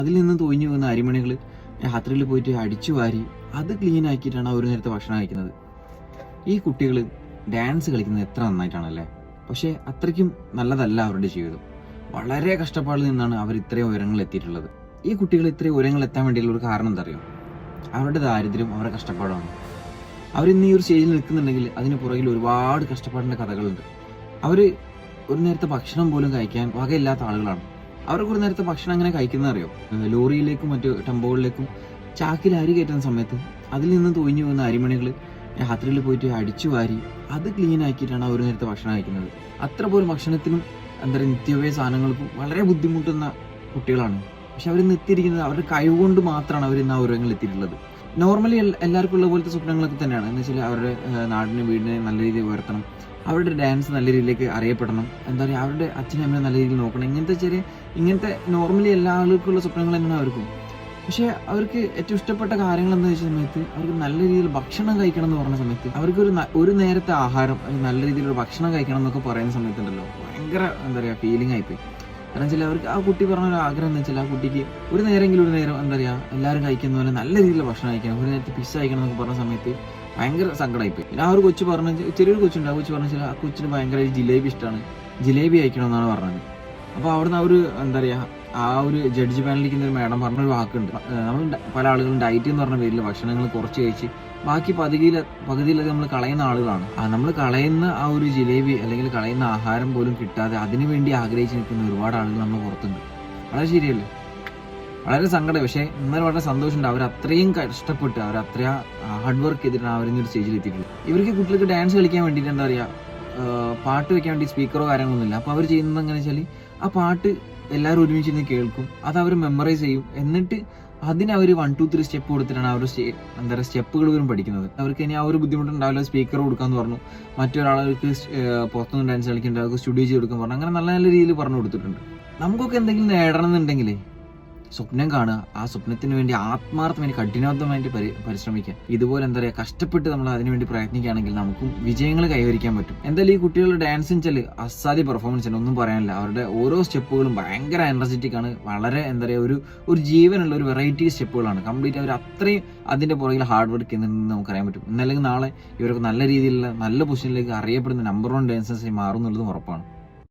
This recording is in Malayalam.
അതിൽ നിന്ന് തൊഴിഞ്ഞു പോകുന്ന അരിമണികൾ രാത്രിയിൽ പോയിട്ട് അടിച്ചു വാരി അത് ക്ലീൻ ആക്കിയിട്ടാണ് ഒരു നേരത്തെ ഭക്ഷണം കഴിക്കുന്നത്. ഈ കുട്ടികൾ ഡാൻസ് കളിക്കുന്നത് എത്ര നന്നായിട്ടാണല്ലേ. പക്ഷേ അത്രയ്ക്കും നല്ലതല്ല അവരുടെ ജീവിതം. വളരെ കഷ്ടപ്പാടിൽ നിന്നാണ് അവർ ഇത്രയും ഉയരങ്ങളിൽ എത്തിയിട്ടുള്ളത്. ഈ കുട്ടികൾ ഇത്രയും ഉയരങ്ങളിൽ എത്താൻ വേണ്ടിയുള്ള ഒരു കാരണം എന്താ അറിയോ? അവരുടെ ദാരിദ്ര്യം, അവരുടെ കഷ്ടപ്പാടാണ്. അവരിന്ന് ഈ ഒരു സ്റ്റേജിൽ നിൽക്കുന്നുണ്ടെങ്കിൽ അതിന് പുറകിൽ ഒരുപാട് കഷ്ടപ്പാടിൻ്റെ കഥകളുണ്ട്. അവർ ഒരു നേരത്തെ ഭക്ഷണം പോലും കഴിക്കാൻ വകയില്ലാത്ത ആളുകളാണ്. അവർക്ക് ഒരു നേരത്തെ ഭക്ഷണം എങ്ങനെ കഴിക്കുന്നത് അറിയോ? ലോറിയിലേക്കും മറ്റു ടെമ്പോകളിലേക്കും ചാക്കിൽ അരി കയറ്റുന്ന സമയത്ത് അതിൽ നിന്ന് തൊഴിഞ്ഞു പോകുന്ന അരിമണികൾ രാത്രിയിൽ പോയിട്ട് അടിച്ചു വാരി അത് ക്ലീൻ ആക്കിയിട്ടാണ് ഒരു നേരത്തെ ഭക്ഷണം കഴിക്കുന്നത്. അത്ര പോലും ഭക്ഷണത്തിനും നിത്യോപയോഗ സാധനങ്ങൾക്കും വളരെ ബുദ്ധിമുട്ടുന്ന കുട്ടികളാണ്. പക്ഷെ അവർ എത്തിയിരിക്കുന്നത് അവരുടെ കഴിവുകൊണ്ട് മാത്രമാണ് അവർ ഇന്ന് ആ ഉയരങ്ങളിൽ എത്തിയിട്ടുള്ളത്. നോർമലി എല്ലാവർക്കും ഉള്ള പോലത്തെ സ്വപ്നങ്ങളൊക്കെ തന്നെയാണ്. എന്ന് വെച്ചാൽ അവരുടെ നാടിനെ വീടിനെ നല്ല രീതിയിൽ ഉയർത്തണം, അവരുടെ ഡാൻസ് നല്ല രീതിയിലേക്ക് അറിയപ്പെടണം, എന്താ പറയുക, അവരുടെ അച്ഛനും അമ്മയെ നല്ല രീതിയിൽ നോക്കണം. ഇങ്ങനത്തെ നോർമലി എല്ലാ ആളുകൾക്കുള്ള സ്വപ്നങ്ങൾ തന്നെയാണ് അവർക്കും. പക്ഷേ അവർക്ക് ഏറ്റവും ഇഷ്ടപ്പെട്ട കാര്യങ്ങൾ എന്താ വെച്ച സമയത്ത് അവർക്ക് നല്ല രീതിയിൽ ഭക്ഷണം കഴിക്കണം എന്ന് പറഞ്ഞ സമയത്ത് അവർക്ക് ഒരു നേരത്തെ ആഹാരം, നല്ല രീതിയിലുള്ള ഭക്ഷണം കഴിക്കണം എന്നൊക്കെ പറയുന്ന സമയത്തുണ്ടല്ലോ ഭയങ്കര എന്താ പറയുക ഫീലിംഗ് ആയിപ്പോയി. കാരണം വെച്ചാൽ അവർക്ക് ആ കുട്ടി പറഞ്ഞ ഒരു ആഗ്രഹം എന്ന് വെച്ചാൽ ആ കുട്ടിക്ക് ഒരു നേരം എന്താ പറയുക എല്ലാവരും കഴിക്കുന്ന പോലെ നല്ല രീതിയിലുള്ള ഭക്ഷണം കഴിക്കണം, ഒരു നേരത്തെ പിസ്സ കഴിക്കണം എന്നൊക്കെ പറഞ്ഞ സമയത്ത് ഭയങ്കര സങ്കടമായിപ്പോയി. പിന്നെ ആ ഒരു കൊച്ചു പറഞ്ഞ ചെറിയൊരു കൊച്ചുണ്ട്, ആ കൊച്ചു പറഞ്ഞാൽ ആ കൊച്ചിന് ഭയങ്കര ജിലേബി ഇഷ്ടമാണ്, ജിലേബി കഴിക്കണമെന്നാണ് പറഞ്ഞത്. അപ്പോൾ അവിടുന്ന് ആ ഒരു എന്താ പറയുക ആ ഒരു ജഡ്ജ് പാനലിരിക്കുന്ന ഒരു മാഡം പറഞ്ഞൊരു വാക്കുണ്ട്, നമ്മൾ പല ആളുകളും ഡയറ്റ് എന്ന് പറഞ്ഞ പേരിൽ ഭക്ഷണങ്ങൾ കുറച്ച് കഴിച്ച് ബാക്കി പകുതിയിലൊക്കെ നമ്മൾ കളയുന്ന ആളുകളാണ്. നമ്മൾ കളയുന്ന ആ ഒരു ജിലേബി അല്ലെങ്കിൽ കളയുന്ന ആഹാരം പോലും കിട്ടാതെ അതിനു വേണ്ടി ആഗ്രഹിച്ച് നിൽക്കുന്ന ഒരുപാട് ആളുകൾ നമ്മൾ പുറത്തുണ്ട്. വളരെ ശരിയല്ലേ, വളരെ സങ്കടം. പക്ഷേ എന്നാലും വളരെ സന്തോഷമുണ്ട്. അവർ അത്രയും കഷ്ടപ്പെട്ട് അവർ അത്രയും ഹാർഡ് വർക്ക് ചെയ്തിട്ടാണ് അവരിന്നൊരു സ്റ്റേജിൽ എത്തിയിട്ടുള്ളത്. ഇവർക്ക് കുട്ടികൾക്ക് ഡാൻസ് കളിക്കാൻ വേണ്ടിയിട്ട് എന്താ പറയുക പാട്ട് വെക്കാൻ വേണ്ടി സ്പീക്കറോ കാര്യങ്ങളൊന്നുമില്ല. അപ്പോൾ അവർ ചെയ്യുന്നത് എങ്ങനെ വെച്ചാൽ ആ പാട്ട് എല്ലാവരും ഒരുമിച്ച് നിന്ന് കേൾക്കും, അത് അവർ മെമ്മറൈസ് ചെയ്യും, എന്നിട്ട് അതിന് അവർ 1, 2, 3 സ്റ്റെപ്പ് കൊടുത്തിട്ടാണ് അവർ എന്താ പറയുക സ്റ്റെപ്പുകൾ വരും പഠിക്കുന്നത്. അവർക്ക് ഇനി ആ ഒരു ബുദ്ധിമുട്ടുണ്ടാവില്ല. സ്പീക്കർ കൊടുക്കാമെന്ന് പറഞ്ഞു, മറ്റൊരാൾക്ക് പുറത്തുനിന്ന് ഡാൻസ് കളിക്കേണ്ട അവർക്ക് സ്റ്റുഡിയോ ചെയ്ത് കൊടുക്കാൻ പറഞ്ഞു. അങ്ങനെ നല്ല നല്ല രീതിയിൽ പറഞ്ഞു കൊടുത്തിട്ടുണ്ട്. നമുക്കൊക്കെ എന്തെങ്കിലും നേടണം എന്നുണ്ടെങ്കിൽ സ്വപ്നം കാണുക, ആ സ്വപ്നത്തിന് വേണ്ടി ആത്മാർത്ഥമായി കഠിനാത്മകമായിട്ട് പരിശ്രമിക്കുക. ഇതുപോലെ എന്താ പറയുക കഷ്ടപ്പെട്ട് നമ്മൾ അതിനുവേണ്ടി പ്രയത്നിക്കുകയാണെങ്കിൽ നമുക്കും വിജയങ്ങൾ കൈവരിക്കാൻ പറ്റും. എന്തായാലും ഈ കുട്ടികളുടെ ഡാൻസ് വെച്ചാൽ അസാധ്യ പെർഫോമൻസ് ആണ്, ഒന്നും പറയാനില്ല. അവരുടെ ഓരോ സ്റ്റെപ്പുകളും ഭയങ്കര എനർജറ്റിക് ആണ്, വളരെ എന്താ പറയുക ഒരു ജീവനുള്ള ഒരു വെറൈറ്റി സ്റ്റെപ്പുകളാണ്. കംപ്ലീറ്റ് അവർ അത്രയും അതിൻ്റെ പുറകിൽ ഹാർഡ് വർക്ക് ചെയ്യുന്നതെന്ന് നമുക്കറിയാൻ പറ്റും. ഇന്നല്ലെങ്കിൽ നാളെ ഇവർക്ക് നല്ല രീതിയിലുള്ള നല്ല പൊസിഷനിലേക്ക് അറിയപ്പെടുന്ന നമ്പർ 1 ഡാൻസേഴ്സായി മാറും എന്നുള്ളതും ഉറപ്പാണ്.